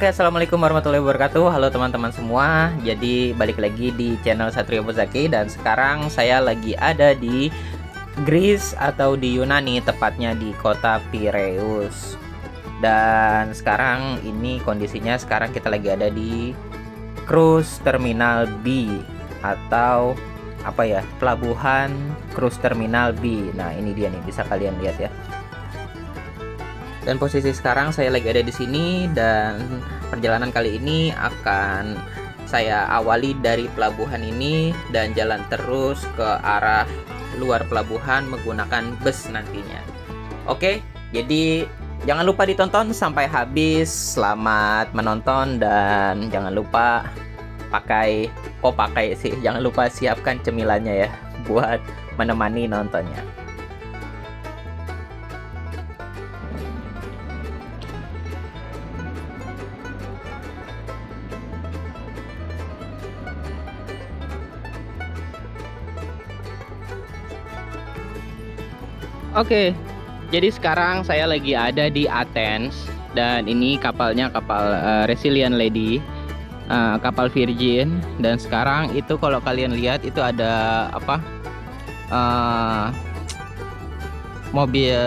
Oke, assalamualaikum warahmatullahi wabarakatuh. Halo teman-teman semua. Jadi balik lagi di channel Satrio Bozaki dan sekarang saya lagi ada di Greece atau di Yunani, tepatnya di kota Piraeus. Dan sekarang ini kondisinya kita lagi ada di Cruise Terminal B atau apa ya? Pelabuhan Cruise Terminal B. Nah, ini dia nih, bisa kalian lihat ya. Dan posisi sekarang saya lagi ada di sini dan perjalanan kali ini akan saya awali dari pelabuhan ini dan jalan terus ke arah luar pelabuhan menggunakan bus nantinya. Oke, jadi jangan lupa ditonton sampai habis. Selamat menonton dan jangan lupa jangan lupa siapkan cemilannya ya buat menemani nontonnya. Oke, jadi sekarang saya lagi ada di Athens dan ini kapalnya kapal Resilient Lady, kapal Virgin. Dan sekarang itu kalau kalian lihat itu ada apa? Mobil,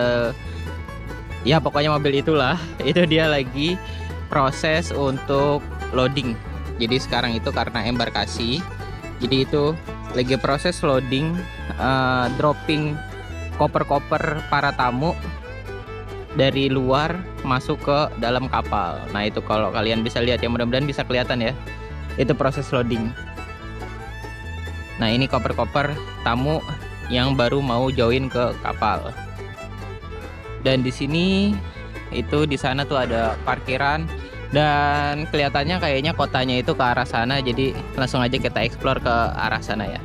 ya pokoknya mobil itulah. Itu dia lagi proses untuk loading. Jadi sekarang itu karena embarkasi, jadi itu lagi proses loading, dropping koper-koper para tamu dari luar masuk ke dalam kapal. Nah itu kalau kalian bisa lihat ya, mudah-mudahan bisa kelihatan ya, itu proses loading. Nah ini koper-koper tamu yang baru mau join ke kapal. Dan di sini itu di sana tuh ada parkiran dan kelihatannya kayaknya kotanya itu ke arah sana. Jadi langsung aja kita explore ke arah sana ya.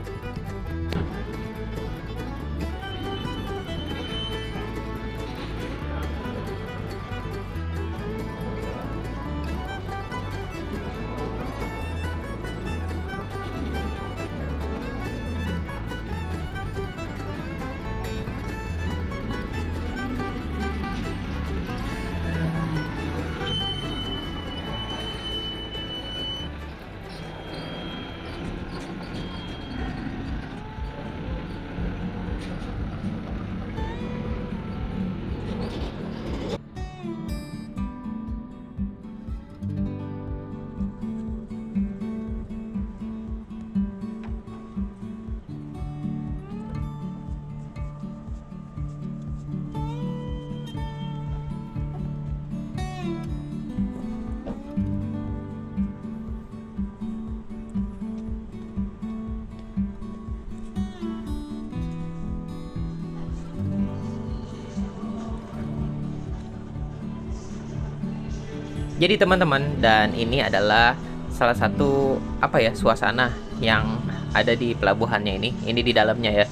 Jadi teman-teman, dan ini adalah salah satu apa ya, suasana yang ada di pelabuhannya ini di dalamnya ya.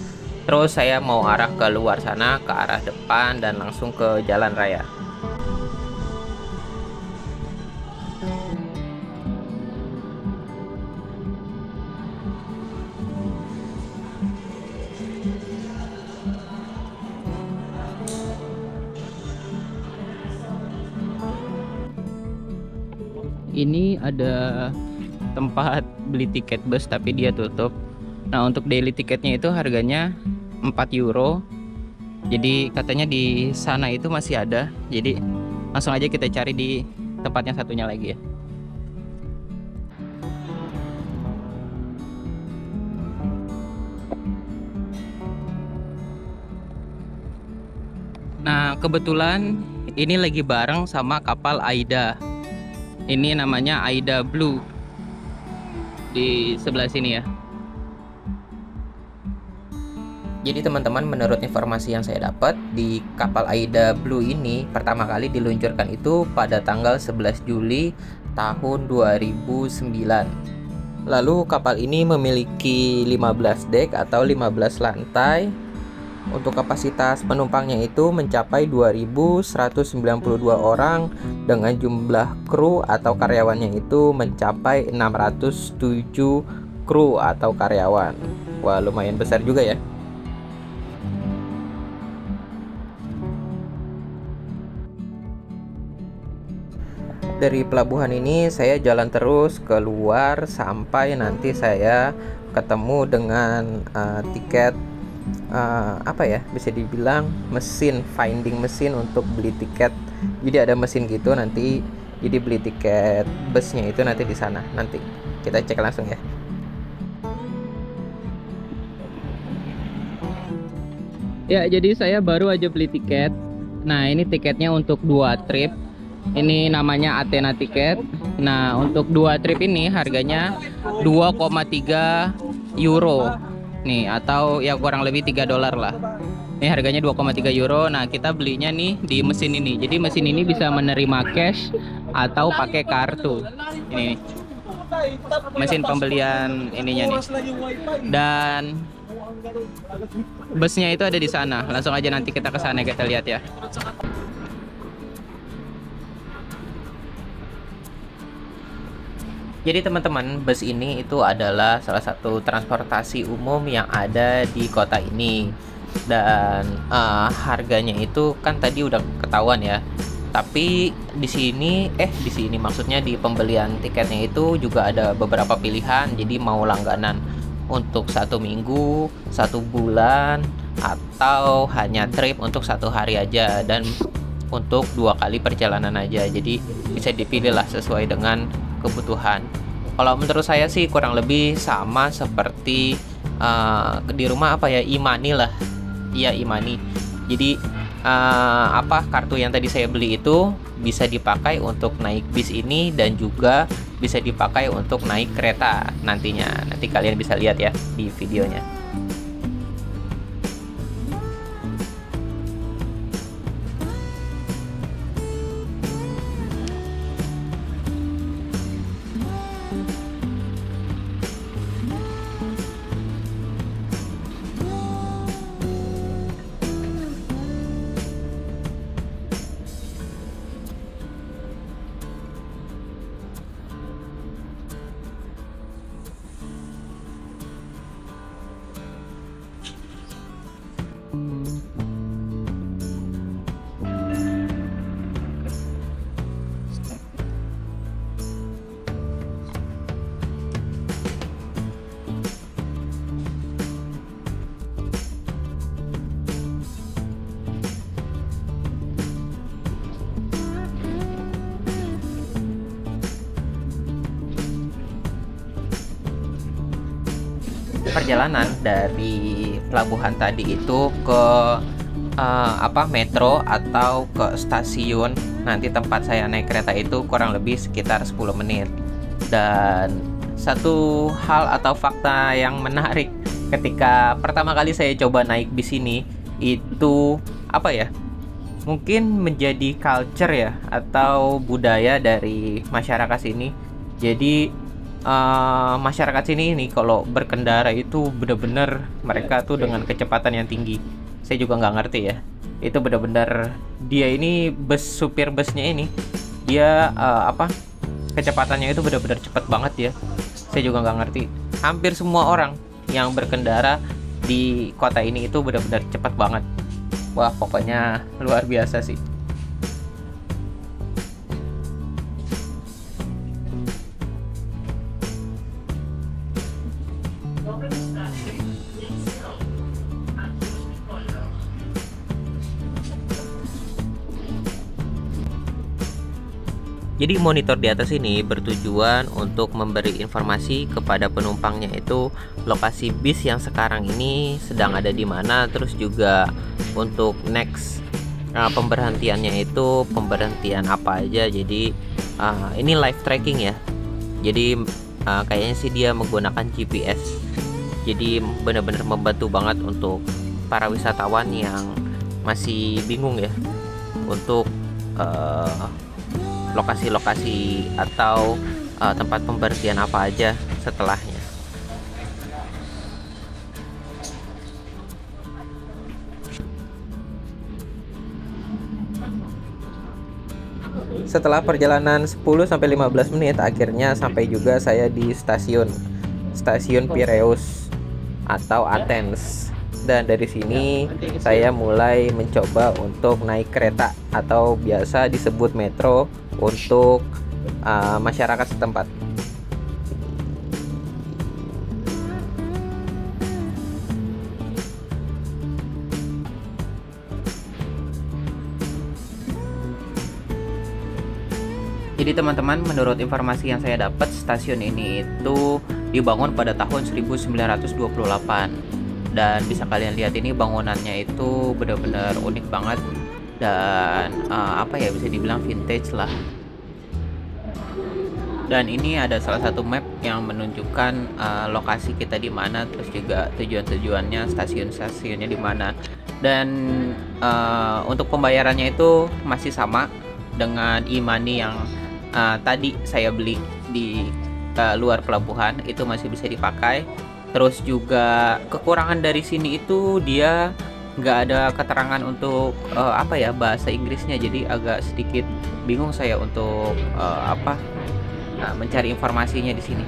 Terus saya mau arah ke luar sana, ke arah depan dan langsung ke jalan raya. Ini ada tempat beli tiket bus tapi dia tutup. Nah untuk daily tiketnya itu harganya 4 euro. Jadi katanya di sana itu masih ada. Jadi langsung aja kita cari di tempatnya satunya lagi ya. Nah kebetulan ini lagi bareng sama kapal Aida. Ini namanya Aida Blue di sebelah sini ya. Jadi teman-teman, menurut informasi yang saya dapat, di kapal Aida Blue ini pertama kali diluncurkan itu pada tanggal 11 Juli tahun 2009. Lalu kapal ini memiliki 15 dek atau 15 lantai. Untuk kapasitas penumpangnya itu mencapai 2.192 orang dengan jumlah kru atau karyawannya itu mencapai 607 kru atau karyawan. Wah, lumayan besar juga ya. Dari pelabuhan ini saya jalan terus keluar sampai nanti saya ketemu dengan tiket apa ya, bisa dibilang mesin finding mesin untuk beli tiket. Jadi ada mesin gitu nanti, jadi beli tiket busnya itu nanti di sana. Nanti kita cek langsung ya. Ya, jadi saya baru aja beli tiket. Nah, ini tiketnya untuk 2 trip. Ini namanya Athena tiket. Nah, untuk 2 trip ini harganya 2,3 euro. Nih, atau ya kurang lebih 3 dolar lah. Ini harganya 2,3 euro. Nah, kita belinya nih di mesin ini. Jadi mesin ini bisa menerima cash atau pakai kartu. Ini nih, mesin pembelian ininya nih. Dan busnya itu ada di sana. Langsung aja nanti kita ke sana, kita lihat ya. Jadi teman-teman, bus ini itu adalah salah satu transportasi umum yang ada di kota ini. Dan harganya itu kan tadi udah ketahuan ya. Tapi di sini maksudnya di pembelian tiketnya itu juga ada beberapa pilihan. Jadi mau langganan untuk 1 minggu, 1 bulan, atau hanya trip untuk 1 hari aja, dan untuk 2 kali perjalanan aja. Jadi bisa dipilih lah sesuai dengan kebutuhan. Kalau menurut saya sih kurang lebih sama seperti di rumah apa ya, e-money lah. Iya, e-money. Jadi kartu yang tadi saya beli itu bisa dipakai untuk naik bis ini dan juga bisa dipakai untuk naik kereta nantinya. Nanti kalian bisa lihat ya di videonya. Perjalanan dari pelabuhan tadi itu ke metro atau ke stasiun nanti tempat saya naik kereta itu kurang lebih sekitar 10 menit. Dan satu hal atau fakta yang menarik ketika pertama kali saya coba naik bis ini itu mungkin menjadi culture ya, atau budaya dari masyarakat sini. Jadi masyarakat sini nih kalau berkendara itu bener-bener mereka tuh dengan kecepatan yang tinggi. Saya juga nggak ngerti ya, itu bener-bener dia ini supir busnya ini dia kecepatannya itu bener-bener cepet banget ya. Saya juga nggak ngerti, hampir semua orang yang berkendara di kota ini itu bener-bener cepet banget. Wah, pokoknya luar biasa sih. Jadi monitor di atas ini bertujuan untuk memberi informasi kepada penumpangnya itu lokasi bis yang sekarang ini sedang ada di mana, terus juga untuk next pemberhentiannya itu pemberhentian apa aja. Jadi ini live tracking ya. Jadi kayaknya sih dia menggunakan GPS. Jadi benar-benar membantu banget untuk para wisatawan yang masih bingung ya untuk lokasi-lokasi atau tempat pemberhentian apa aja setelahnya. Setelah perjalanan 10-15 menit akhirnya sampai juga saya di stasiun Piraeus atau Athens. Dan dari sini saya mulai mencoba untuk naik kereta atau biasa disebut metro untuk masyarakat setempat. Jadi teman-teman, menurut informasi yang saya dapat, stasiun ini itu dibangun pada tahun 1928. Dan bisa kalian lihat ini bangunannya itu benar-benar unik banget dan apa ya, bisa dibilang vintage lah. Dan ini ada salah satu map yang menunjukkan lokasi kita di mana, terus juga tujuan-tujuannya, stasiun-stasiunnya di mana. Dan untuk pembayarannya itu masih sama dengan e-money yang tadi saya beli di luar pelabuhan, itu masih bisa dipakai. Terus juga kekurangan dari sini itu dia nggak ada keterangan untuk apa ya, bahasa Inggrisnya, jadi agak sedikit bingung saya untuk mencari informasinya di sini.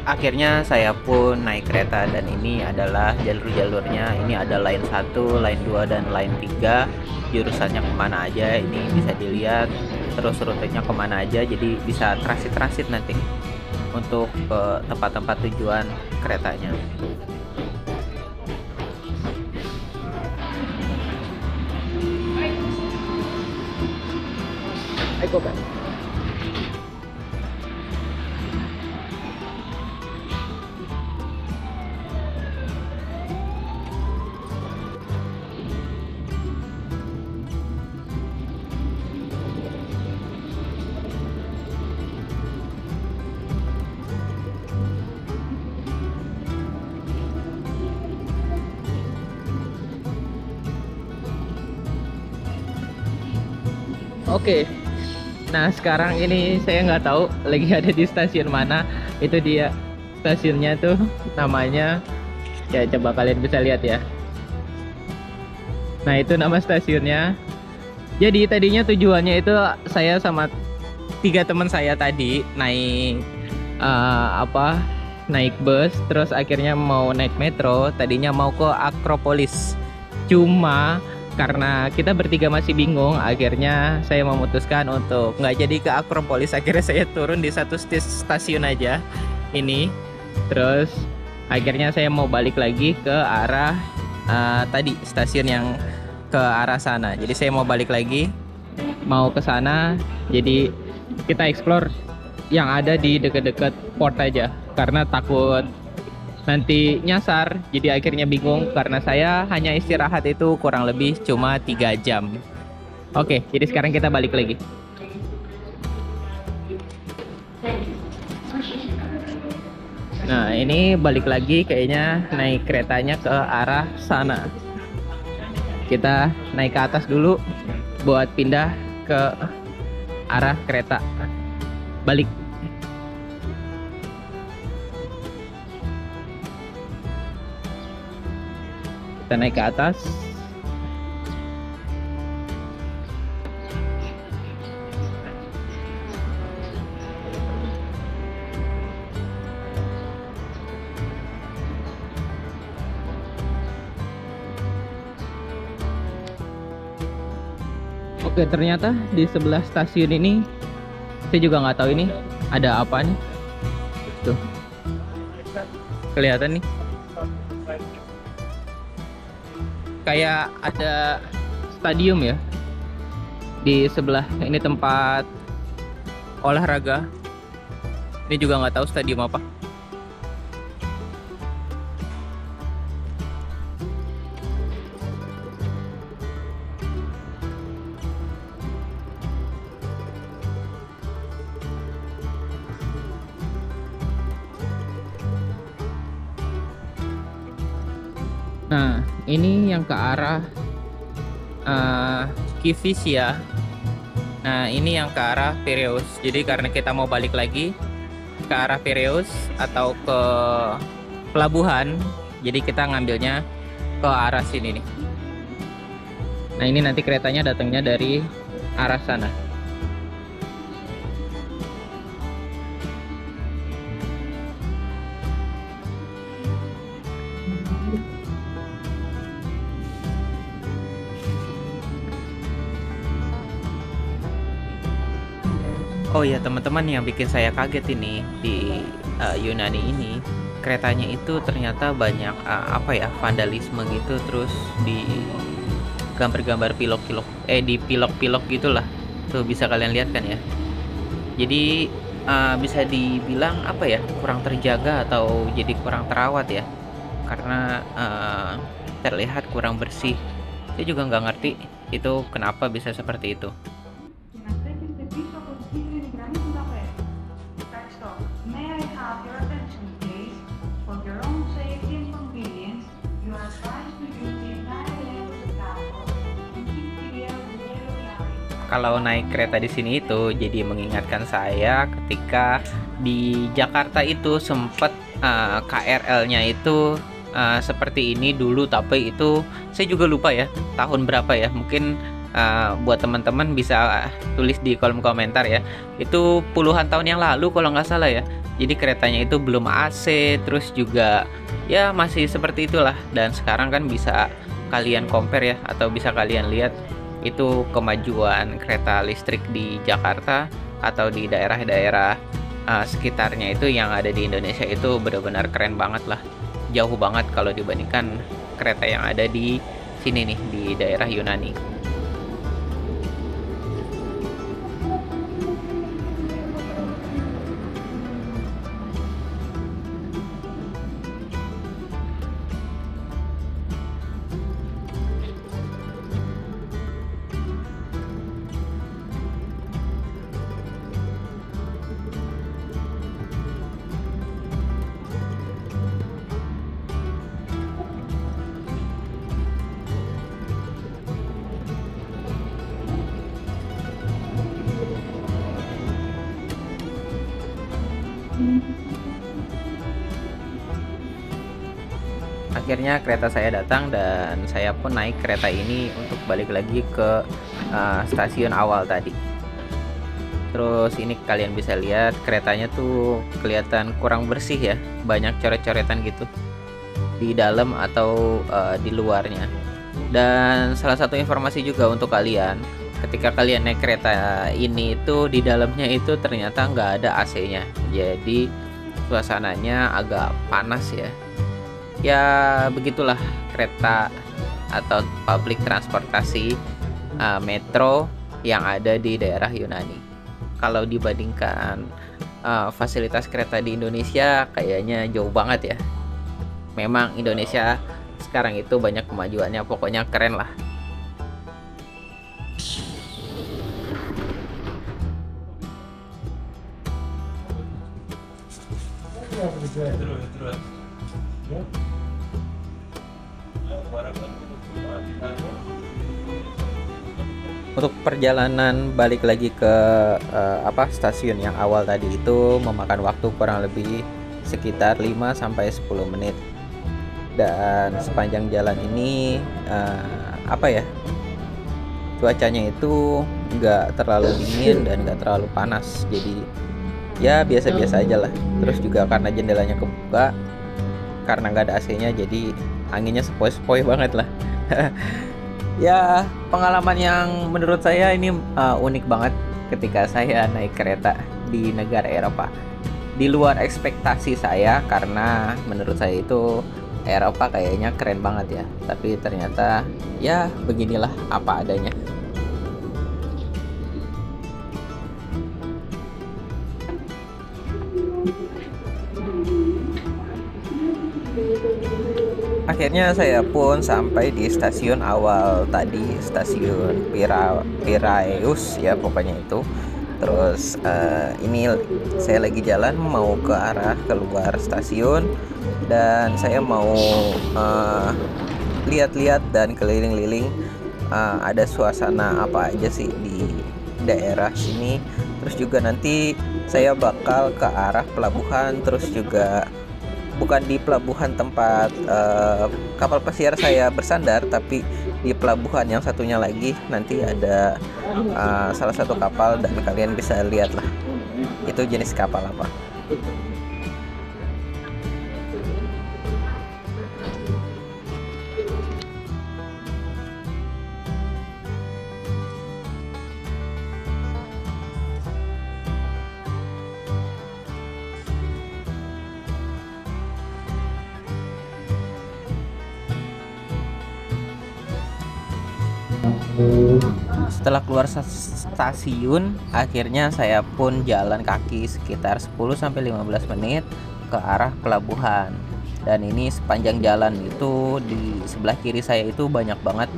Akhirnya saya pun naik kereta, dan ini adalah jalur-jalurnya. Ini ada line 1, line 2, dan line 3. Jurusannya kemana aja ini bisa dilihat, terus rutenya kemana aja, jadi bisa transit nanti untuk ke tempat-tempat tujuan keretanya. Ayo Pak. Oke, nah sekarang ini saya nggak tahu lagi ada di stasiun mana. Itu dia stasiunnya tuh, namanya ya, coba kalian bisa lihat ya. Nah itu nama stasiunnya. Jadi tadinya tujuannya itu saya sama 3 teman saya tadi naik naik bus, terus akhirnya mau naik metro. Tadinya mau ke Akropolis, cuma karena kita bertiga masih bingung, akhirnya saya memutuskan untuk nggak jadi ke Akropolis. Akhirnya saya turun di satu stasiun aja ini, terus akhirnya saya mau balik lagi ke arah tadi stasiun yang ke arah sana. Jadi saya mau balik lagi, mau ke sana. Jadi kita explore yang ada di dekat-dekat port aja, karena takut nanti nyasar. Jadi akhirnya bingung, karena saya hanya istirahat itu kurang lebih cuma 3 jam. Oke, jadi sekarang kita balik lagi. Nah ini balik lagi, kayaknya naik keretanya ke arah sana. Kita naik ke atas dulu buat pindah ke arah kereta balik. Kita naik ke atas. Oke, ternyata di sebelah stasiun ini, saya juga nggak tahu ini ada apa nih. Tuh, kelihatan nih, kayak ada stadium ya di sebelah ini, tempat olahraga. Ini juga nggak tahu stadium apa. Nah, ini yang ke arah Kivisia. Nah, ini yang ke arah Piraeus. Jadi karena kita mau balik lagi ke arah Piraeus atau ke pelabuhan, jadi kita ngambilnya ke arah sini nih. Nah, ini nanti keretanya datangnya dari arah sana. Oh ya teman-teman, yang bikin saya kaget ini di Yunani ini, keretanya itu ternyata banyak apa ya, vandalisme gitu, terus di gambar-gambar pilok-pilok, di pilok-pilok gitulah. Tuh bisa kalian lihat kan ya. Jadi bisa dibilang apa ya, kurang terjaga atau jadi kurang terawat ya, karena terlihat kurang bersih. Saya juga nggak ngerti itu kenapa bisa seperti itu. In aspetto servizio consiglio di granito da ferro. Next stop. May I have your attention, please? For your own safety and convenience, you are advised to use the entire length of the platform and keep clear of the yellow line. Kalau naik kereta di sini itu jadi mengingatkan saya ketika di Jakarta itu sempat KRL-nya itu seperti ini dulu, tapi itu saya juga lupa ya tahun berapa ya. Mungkin buat teman-teman bisa tulis di kolom komentar ya. Itu puluhan tahun yang lalu kalau nggak salah ya. Jadi keretanya itu belum AC, terus juga ya masih seperti itulah. Dan sekarang kan bisa kalian compare ya, atau bisa kalian lihat itu kemajuan kereta listrik di Jakarta atau di daerah-daerah sekitarnya itu yang ada di Indonesia itu benar-benar keren banget lah. Jauh banget kalau dibandingkan kereta yang ada di sini nih di daerah Yunani. Akhirnya kereta saya datang dan saya pun naik kereta ini untuk balik lagi ke stasiun awal tadi. Terus ini kalian bisa lihat keretanya tuh kelihatan kurang bersih ya, banyak coret-coretan gitu di dalam atau di luarnya. Dan salah satu informasi juga untuk kalian, ketika kalian naik kereta ini itu di dalamnya itu ternyata nggak ada AC-nya, jadi suasananya agak panas ya. Ya begitulah kereta atau public transportasi metro yang ada di daerah Yunani. Kalau dibandingkan fasilitas kereta di Indonesia kayaknya jauh banget ya. Memang Indonesia sekarang itu banyak kemajuannya, pokoknya keren lah. Untuk perjalanan balik lagi ke stasiun yang awal tadi itu memakan waktu kurang lebih sekitar 5 sampai 10 menit. Dan sepanjang jalan ini cuacanya itu nggak terlalu dingin dan nggak terlalu panas, jadi ya biasa-biasa aja lah. Terus juga karena jendelanya kebuka, karena nggak ada AC-nya, jadi anginnya sepoi-sepoi banget lah. Ya pengalaman yang menurut saya ini unik banget ketika saya naik kereta di negara Eropa. Di luar ekspektasi saya, karena menurut saya itu Eropa kayaknya keren banget ya, tapi ternyata ya beginilah apa adanya. Akhirnya saya pun sampai di stasiun awal tadi, stasiun Piraeus ya pokoknya itu. Terus ini saya lagi jalan mau ke arah keluar stasiun, dan saya mau lihat-lihat dan keliling-liling ada suasana apa aja sih di daerah sini. Terus juga nanti saya bakal ke arah pelabuhan, terus juga bukan di pelabuhan tempat kapal pesiar saya bersandar, tapi di pelabuhan yang satunya lagi nanti ada salah satu kapal, dan kalian bisa lihat lah itu jenis kapal apa. Setelah keluar stasiun, akhirnya saya pun jalan kaki sekitar 10-15 menit ke arah pelabuhan. Dan ini sepanjang jalan itu di sebelah kiri saya itu banyak banget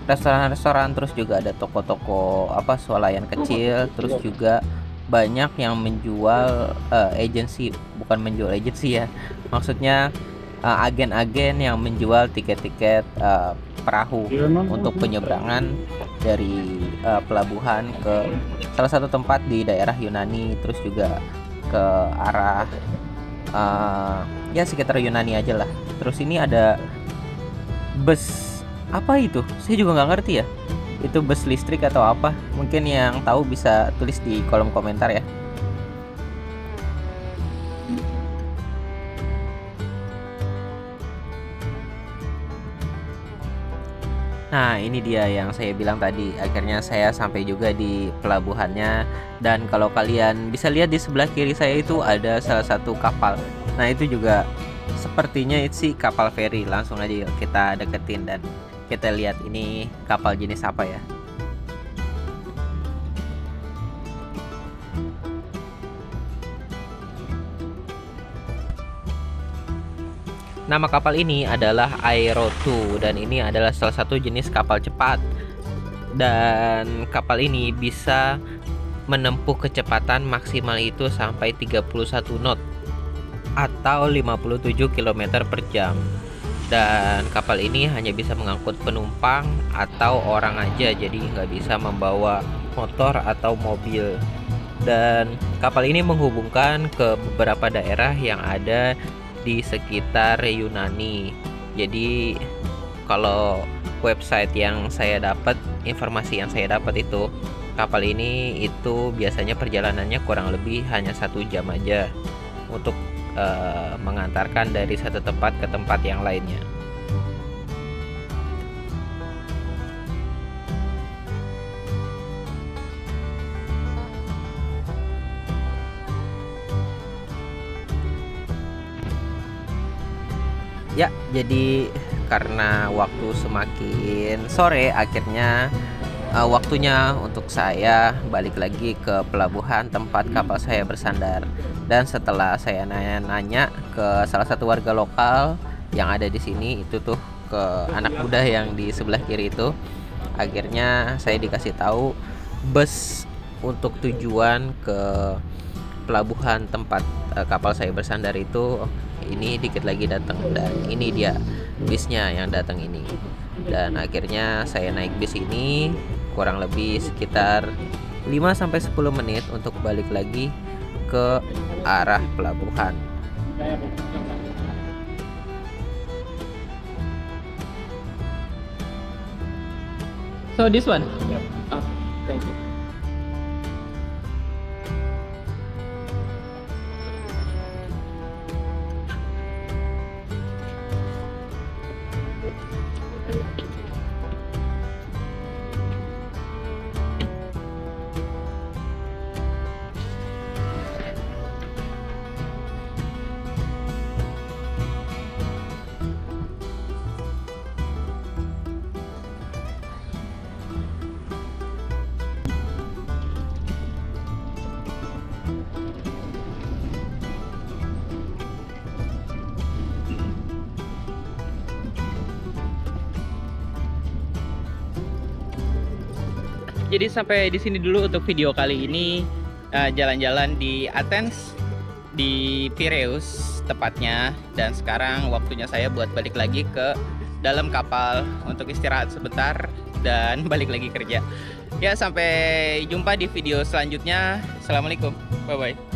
restoran-restoran, terus juga ada toko-toko swalayan kecil, terus juga banyak yang menjual agensi, bukan menjual agensi ya. Maksudnya agen-agen yang menjual tiket-tiket perahu untuk penyeberangan dari pelabuhan ke salah satu tempat di daerah Yunani, terus juga ke arah ya sekitar Yunani aja lah. Terus ini ada bus, apa itu? Saya juga nggak ngerti ya. Itu bus listrik atau apa? Mungkin yang tahu bisa tulis di kolom komentar ya. Nah, ini dia yang saya bilang tadi. Akhirnya saya sampai juga di pelabuhannya. Dan kalau kalian bisa lihat di sebelah kiri saya itu ada salah satu kapal. Nah, itu juga sepertinya itu sih kapal feri. Langsung aja yuk kita deketin dan kita lihat ini kapal jenis apa ya. Nama kapal ini adalah Aero 2 dan ini adalah salah satu jenis kapal cepat. Dan kapal ini bisa menempuh kecepatan maksimal itu sampai 31 knot atau 57 km per jam. Dan kapal ini hanya bisa mengangkut penumpang atau orang aja, jadi nggak bisa membawa motor atau mobil. Dan kapal ini menghubungkan ke beberapa daerah yang ada di sekitar Yunani. Jadi kalau website yang saya dapat, informasi yang saya dapat itu kapal ini itu biasanya perjalanannya kurang lebih hanya 1 jam aja untuk mengantarkan dari satu tempat ke tempat yang lainnya. Ya, jadi karena waktu semakin sore, akhirnya waktunya untuk saya balik lagi ke pelabuhan tempat kapal saya bersandar. Dan setelah saya nanya-nanya ke salah satu warga lokal yang ada di sini, itu tuh ke anak muda yang di sebelah kiri itu, akhirnya saya dikasih tahu bus untuk tujuan ke pelabuhan tempat kapal saya bersandar itu ini dikit lagi datang, dan ini dia bisnya yang datang ini. Dan akhirnya saya naik bis ini kurang lebih sekitar 5-10 menit untuk balik lagi ke arah pelabuhan. So this one? Oh, thank you. Jadi sampai di sini dulu untuk video kali ini, jalan-jalan di Athens, di Piraeus tepatnya. Dan sekarang waktunya saya buat balik lagi ke dalam kapal untuk istirahat sebentar dan balik lagi kerja. Ya, sampai jumpa di video selanjutnya. Assalamualaikum, bye bye.